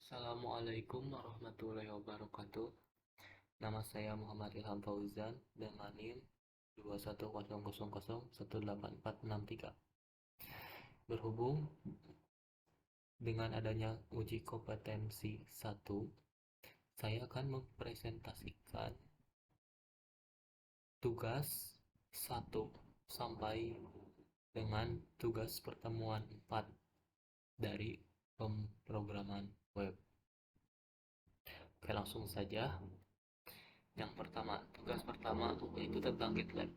Assalamualaikum warahmatullahi wabarakatuh. Nama saya Muhammad Ilham Fauzan dengan NIM 210001843. Berhubung dengan adanya uji kompetensi 1, saya akan mempresentasikan tugas 1 sampai dengan tugas pertemuan 4 dari pemrograman web. Oke, langsung saja. Yang pertama, tugas pertama yaitu tentang GitLab.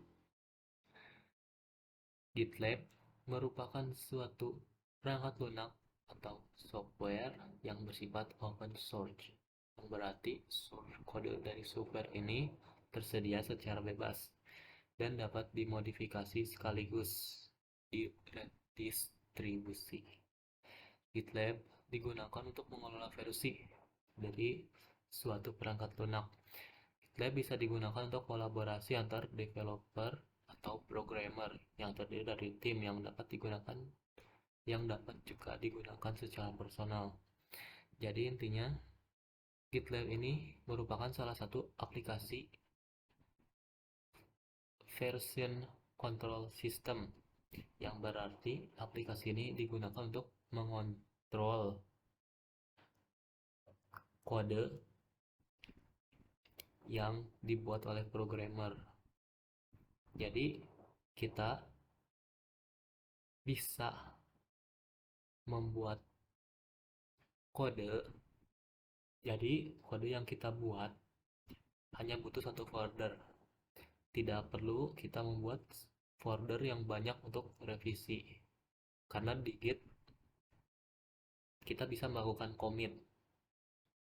GitLab merupakan suatu perangkat lunak atau software yang bersifat open source, yang berarti source kode dari software ini tersedia secara bebas dan dapat dimodifikasi sekaligus didistribusi. GitLab digunakan untuk mengelola versi dari suatu perangkat lunak. GitLab bisa digunakan untuk kolaborasi antar developer atau programmer yang terdiri dari tim yang dapat juga digunakan secara personal. Jadi intinya GitLab ini merupakan salah satu aplikasi version control system, yang berarti aplikasi ini digunakan untuk mengontrol kode yang dibuat oleh programmer. Jadi kita bisa membuat kode. Jadi kode yang kita buat hanya butuh satu folder. Tidak perlu kita membuat folder yang banyak untuk revisi. Karena di Git kita bisa melakukan commit.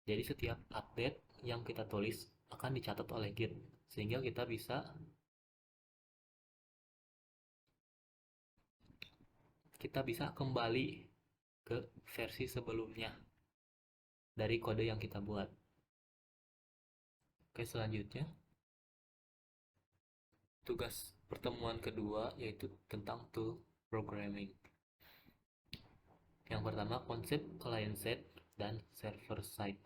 Jadi setiap update yang kita tulis akan dicatat oleh Git, sehingga kita bisa kembali ke versi sebelumnya dari kode yang kita buat. Oke, selanjutnya tugas pertemuan kedua yaitu tentang tool programming. Yang pertama, konsep client side dan server side.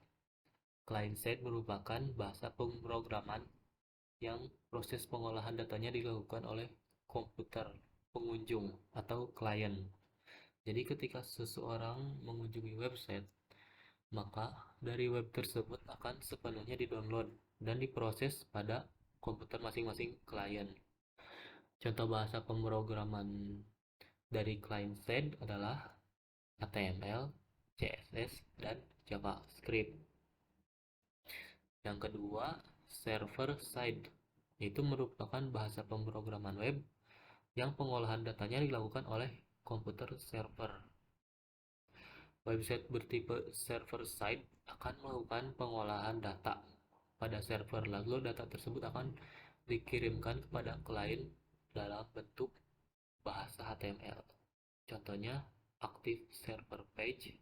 Client side merupakan bahasa pemrograman yang proses pengolahan datanya dilakukan oleh komputer pengunjung atau klien. Jadi ketika seseorang mengunjungi website, maka dari web tersebut akan sepenuhnya didownload dan diproses pada komputer masing-masing klien. Contoh bahasa pemrograman dari client side adalah HTML, CSS, dan JavaScript. Yang kedua, server side, itu merupakan bahasa pemrograman web yang pengolahan datanya dilakukan oleh komputer server. Website bertipe server side akan melakukan pengolahan data pada server, lalu data tersebut akan dikirimkan kepada klien dalam bentuk bahasa HTML. Contohnya Active Server Page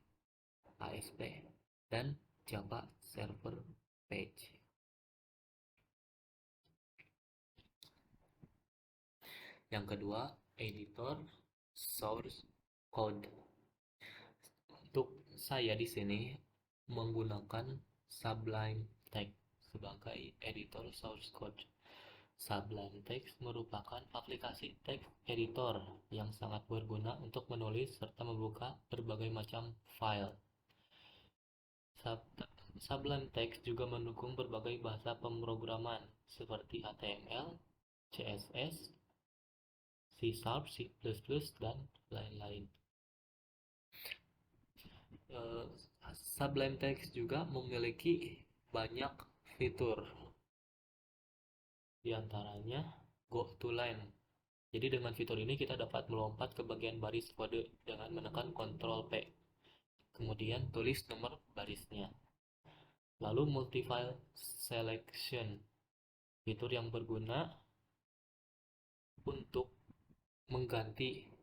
(ASP) dan Java Server Page. Yang kedua, editor source code. Untuk saya di sini menggunakan Sublime Text sebagai editor source code. Sublime Text merupakan aplikasi teks editor yang sangat berguna untuk menulis serta membuka berbagai macam file. Sublime Text juga mendukung berbagai bahasa pemrograman seperti HTML, CSS, C#, C++, dan lain-lain. Sublime Text juga memiliki banyak fitur, diantaranya Go to Line. Jadi dengan fitur ini kita dapat melompat ke bagian baris kode dengan menekan Ctrl P, kemudian tulis nomor barisnya. Lalu Multi-File Selection, fitur yang berguna untuk mengganti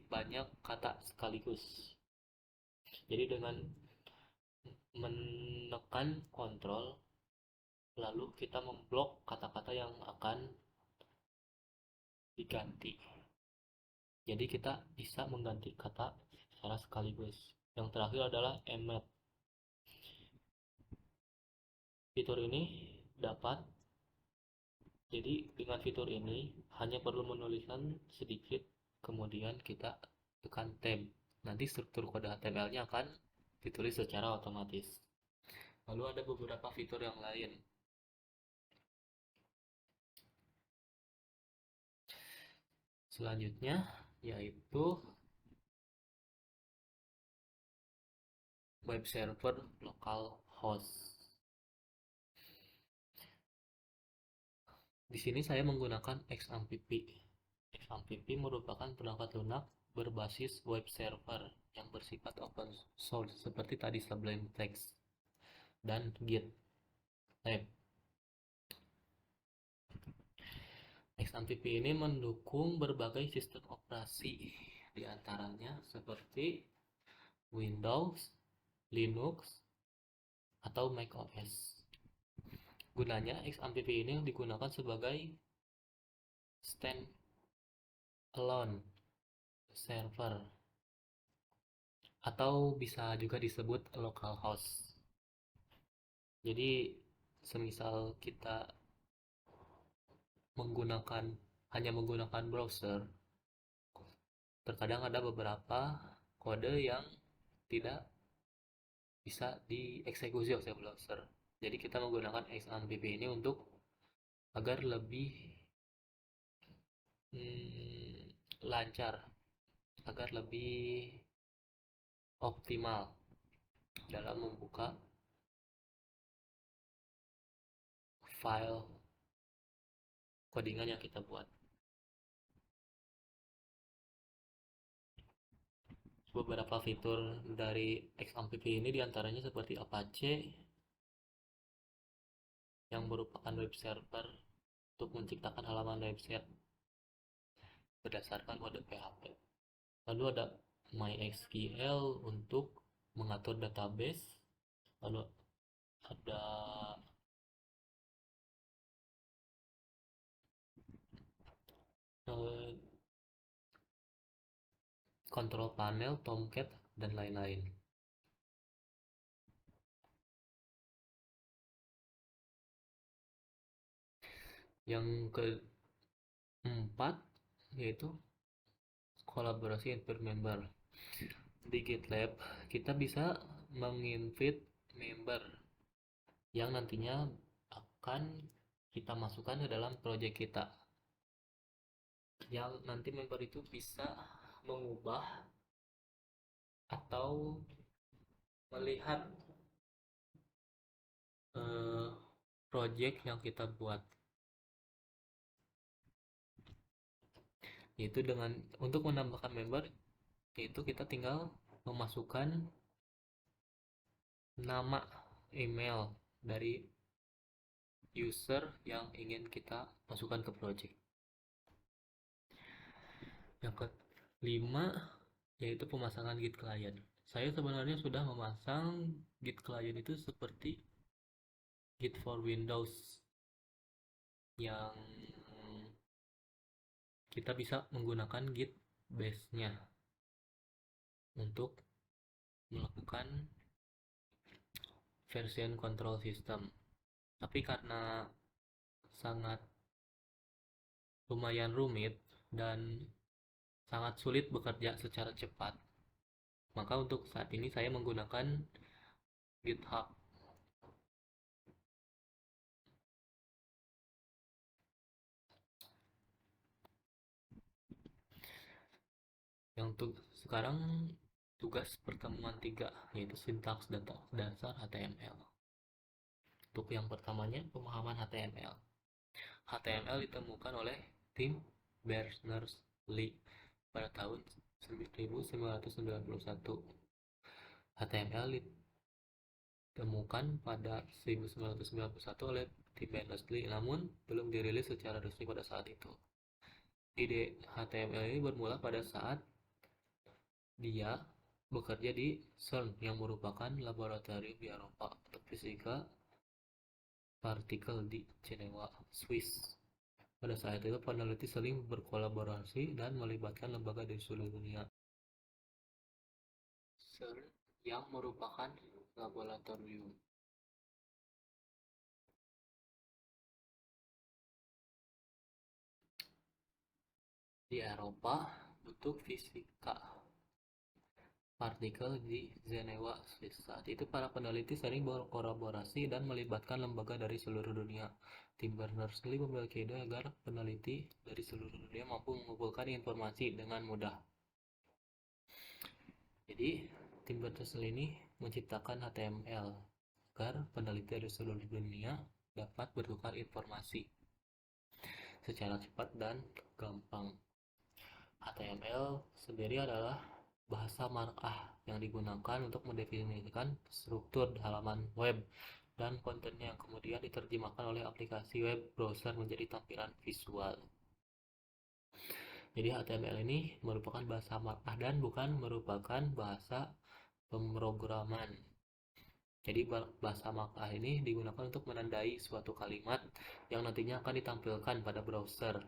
banyak kata sekaligus. Jadi dengan menekan Ctrl, lalu kita memblok kata-kata yang akan diganti. Jadi kita bisa mengganti kata secara sekaligus. Yang terakhir adalah emmet. Fitur ini dapat, jadi dengan fitur ini hanya perlu menuliskan sedikit, kemudian kita tekan tab. Nanti struktur kode HTML-nya akan ditulis secara otomatis. Lalu ada beberapa fitur yang lain. Selanjutnya yaitu web server localhost. Di sini saya menggunakan XAMPP. XAMPP merupakan perangkat lunak berbasis web server yang bersifat open source seperti tadi Sublime Text dan GitLab. XAMPP ini mendukung berbagai sistem operasi, diantaranya seperti Windows, Linux, atau macOS. Gunanya, XAMPP ini digunakan sebagai stand-alone server atau bisa juga disebut localhost. Jadi, semisal kita hanya menggunakan browser, terkadang ada beberapa kode yang tidak bisa dieksekusi oleh browser. Jadi kita menggunakan XAMPP ini untuk agar lebih lancar, agar lebih optimal dalam membuka file codingan yang kita buat. Beberapa fitur dari XAMPP ini diantaranya seperti Apache yang merupakan web server untuk menciptakan halaman website berdasarkan kode PHP. Lalu ada MySQL untuk mengatur database. Lalu ada control panel, Tomcat, dan lain-lain. Yang keempat yaitu kolaborasi antar member. Di GitLab kita bisa menginvite member yang nantinya akan kita masukkan ke dalam project kita, yang nanti member itu bisa mengubah atau melihat project yang kita buat. Yaitu dengan untuk menambahkan member, yaitu kita tinggal memasukkan nama email dari user yang ingin kita masukkan ke project. Yang kelima yaitu pemasangan Git client. Saya sebenarnya sudah memasang Git client itu seperti Git for Windows, yang kita bisa menggunakan Git base-nya untuk melakukan version control system. Tapi karena sangat lumayan rumit dan sangat sulit bekerja secara cepat, maka untuk saat ini saya menggunakan GitHub. Yang sekarang tugas pertemuan 3 yaitu sintaks dasar HTML. Untuk yang pertamanya pemahaman HTML. HTML ditemukan oleh Tim Berners-Lee pada tahun 1991. HTML ditemukan pada 1991 oleh Tim Berners-Lee, namun belum dirilis secara resmi pada saat itu. Ide HTML ini bermula pada saat dia bekerja di CERN, yang merupakan laboratorium di Eropa untuk fisika partikel di Jenewa, Swiss. Pada saat itu, peneliti saling berkolaborasi dan melibatkan lembaga dari seluruh dunia. CERN yang merupakan laboratorium. Di Eropa, bentuk fisika partikel di Jenewa, Swiss. Saat itu para peneliti sering berkolaborasi dan melibatkan lembaga dari seluruh dunia. Tim Berners-Lee memiliki ide agar peneliti dari seluruh dunia mampu mengumpulkan informasi dengan mudah. Jadi, tim Berners-Lee ini menciptakan HTML agar peneliti dari seluruh dunia dapat bertukar informasi secara cepat dan gampang. HTML sendiri adalah bahasa markup yang digunakan untuk mendefinisikan struktur halaman web dan kontennya yang kemudian diterjemahkan oleh aplikasi web browser menjadi tampilan visual. Jadi HTML ini merupakan bahasa markup dan bukan merupakan bahasa pemrograman. Jadi bahasa markup ini digunakan untuk menandai suatu kalimat yang nantinya akan ditampilkan pada browser.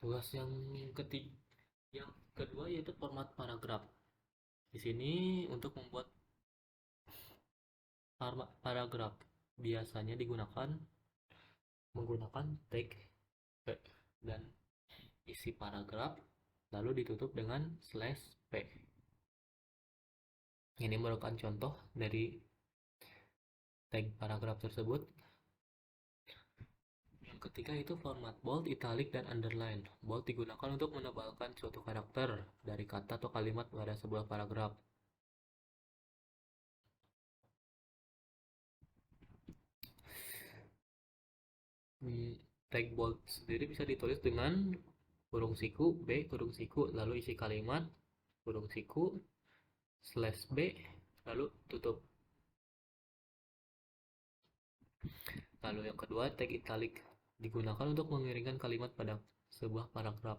Tugas yang kedua yaitu format paragraf. Di sini untuk membuat format paragraf biasanya digunakan menggunakan tag dan isi paragraf lalu ditutup dengan /p. Ini merupakan contoh dari tag paragraf tersebut. Yang ketiga itu format bold, italic, dan underline. Bold digunakan untuk menebalkan suatu karakter dari kata atau kalimat pada sebuah paragraf. Tag bold sendiri bisa ditulis dengan kurung siku, B, kurung siku, lalu isi kalimat, kurung siku, /B, lalu tutup. Lalu yang kedua, tag italic digunakan untuk mengiringkan kalimat pada sebuah paragraf.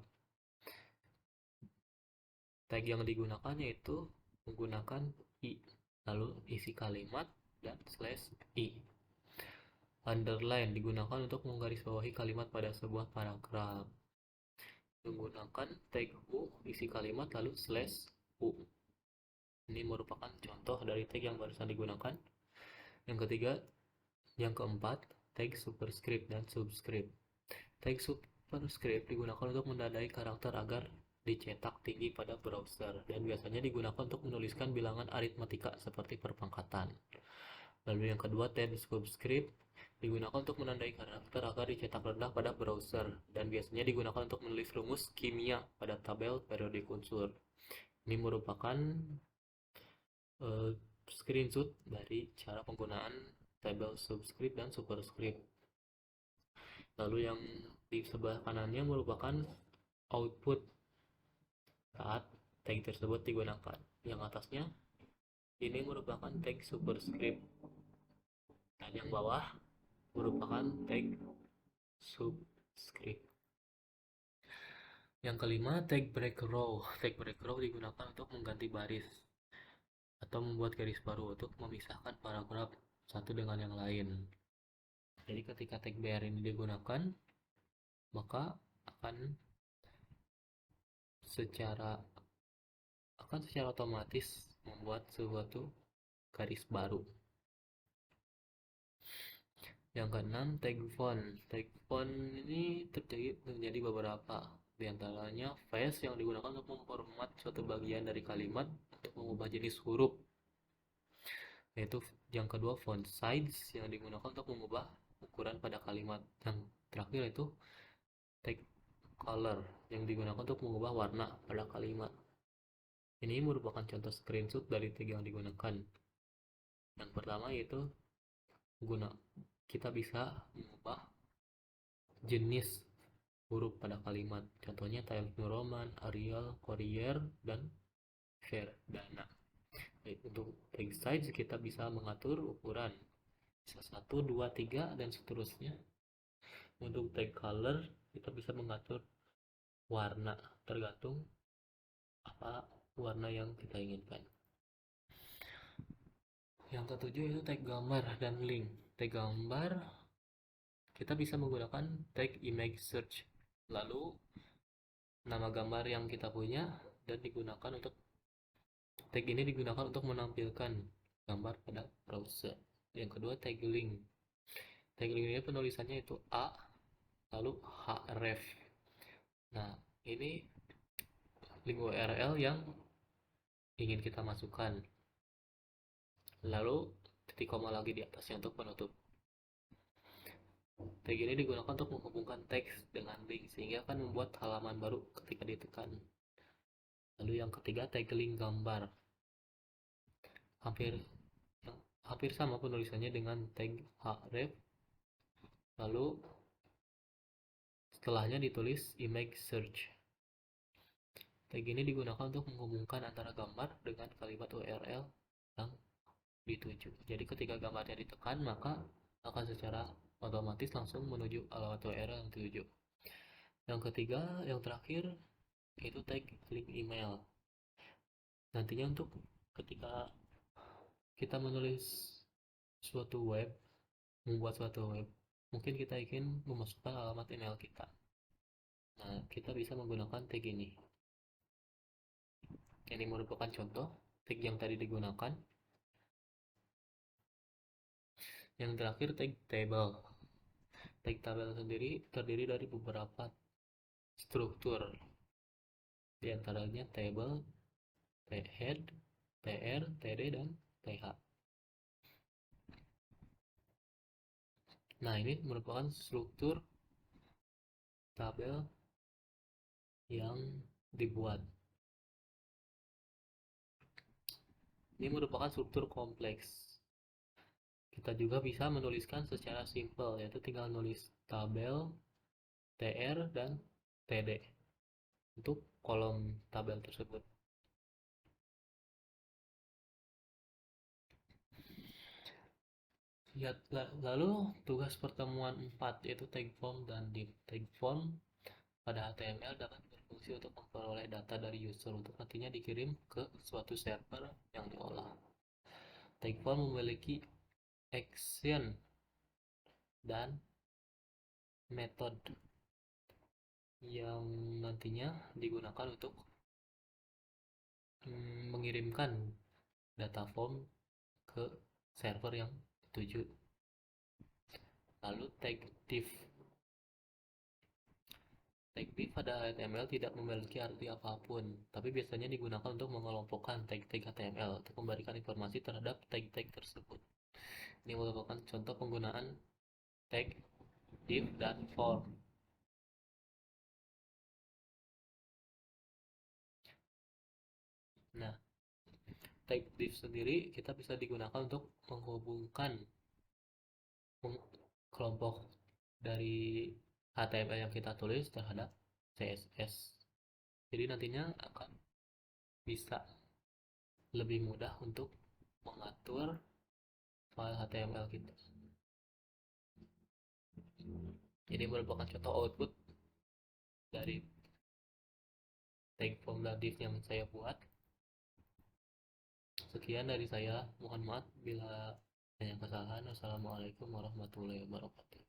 Tag yang digunakan yaitu menggunakan I, lalu isi kalimat, dan /I. Underline digunakan untuk menggarisbawahi kalimat pada sebuah paragraf. Menggunakan tag U, isi kalimat, lalu /U. Ini merupakan contoh dari tag yang barusan digunakan. Yang ketiga, yang keempat, tag superscript dan subscript. Tag superscript digunakan untuk menandai karakter agar dicetak tinggi pada browser dan biasanya digunakan untuk menuliskan bilangan aritmatika seperti perpangkatan. Lalu yang kedua, tag subscript digunakan untuk menandai karakter agar dicetak rendah pada browser dan biasanya digunakan untuk menulis rumus kimia pada tabel periodik unsur. Ini merupakan screenshot dari cara penggunaan tabel subscript dan superscript. Lalu yang di sebelah kanannya merupakan output saat tag tersebut digunakan. Yang atasnya ini merupakan tag superscript dan yang bawah merupakan tag subscript. Yang kelima, tag break row. Tag break row digunakan untuk mengganti baris atau membuat garis baru untuk memisahkan paragraf satu dengan yang lain. Jadi ketika tag br ini digunakan, maka akan secara otomatis membuat suatu garis baru. Yang keenam, tag font. Tag font ini terjadi beberapa. Di antaranya face yang digunakan untuk memformat suatu bagian dari kalimat untuk mengubah jenis huruf. Yaitu yang kedua, font size yang digunakan untuk mengubah ukuran pada kalimat. Yang terakhir itu tag color yang digunakan untuk mengubah warna pada kalimat. Ini merupakan contoh screenshot dari tag yang digunakan. Yang pertama yaitu kita bisa mengubah jenis huruf pada kalimat. Contohnya Times New Roman, Arial, Courier, dan Verdana. Untuk tag size kita bisa mengatur ukuran 1, 2, 3 dan seterusnya. Untuk tag color kita bisa mengatur warna tergantung apa warna yang kita inginkan. Yang ketujuh itu tag gambar dan link. Tag gambar kita bisa menggunakan tag image search, lalu nama gambar yang kita punya dan digunakan untuk Tag ini digunakan untuk menampilkan gambar pada browser. Yang kedua, tag link. Tag link ini penulisannya itu A, lalu href. Nah, ini link URL yang ingin kita masukkan. Lalu titik koma lagi di atasnya untuk penutup. Tag ini digunakan untuk menghubungkan teks dengan link sehingga akan membuat halaman baru ketika ditekan. Lalu yang ketiga, tag link gambar. Hampir hampir sama penulisannya dengan tag href. Lalu setelahnya ditulis image search. Tag ini digunakan untuk menghubungkan antara gambar dengan kalimat URL yang dituju. Jadi ketika gambarnya ditekan, maka akan secara otomatis langsung menuju alamat URL yang dituju. Yang ketiga, yang terakhir, itu tag link email. Nantinya untuk ketika kita menulis suatu web, membuat suatu web, mungkin kita ingin memasukkan alamat email kita. Nah, kita bisa menggunakan tag ini. Ini merupakan contoh tag yang tadi digunakan. Yang terakhir, tag table. Tag tabel sendiri terdiri dari beberapa struktur, di antaranya table, head, tr, td, dan th. Nah, ini merupakan struktur tabel yang dibuat. Ini merupakan struktur kompleks. Kita juga bisa menuliskan secara simpel, yaitu tinggal nulis tabel, tr, dan td untuk kolom tabel tersebut. Ya, lalu tugas pertemuan 4 yaitu tag form dan div. Tag form pada HTML dapat berfungsi untuk memperoleh data dari user untuk nantinya dikirim ke suatu server yang diolah. Tag form memiliki action dan method yang nantinya digunakan untuk mengirimkan data form ke server yang dituju. Lalu tag div. Tag div pada HTML tidak memiliki arti apapun, tapi biasanya digunakan untuk mengelompokkan tag-tag HTML untuk memberikan informasi terhadap tag-tag tersebut. Ini merupakan contoh penggunaan tag div dan form. Nah, tag div sendiri kita bisa digunakan untuk menghubungkan kelompok dari HTML yang kita tulis terhadap CSS. Jadi nantinya akan bisa lebih mudah untuk mengatur file HTML kita. Jadi merupakan contoh output dari tag form dan div yang saya buat. Sekian dari saya, mohon maaf bila banyak kesalahan. Wassalamualaikum warahmatullahi wabarakatuh.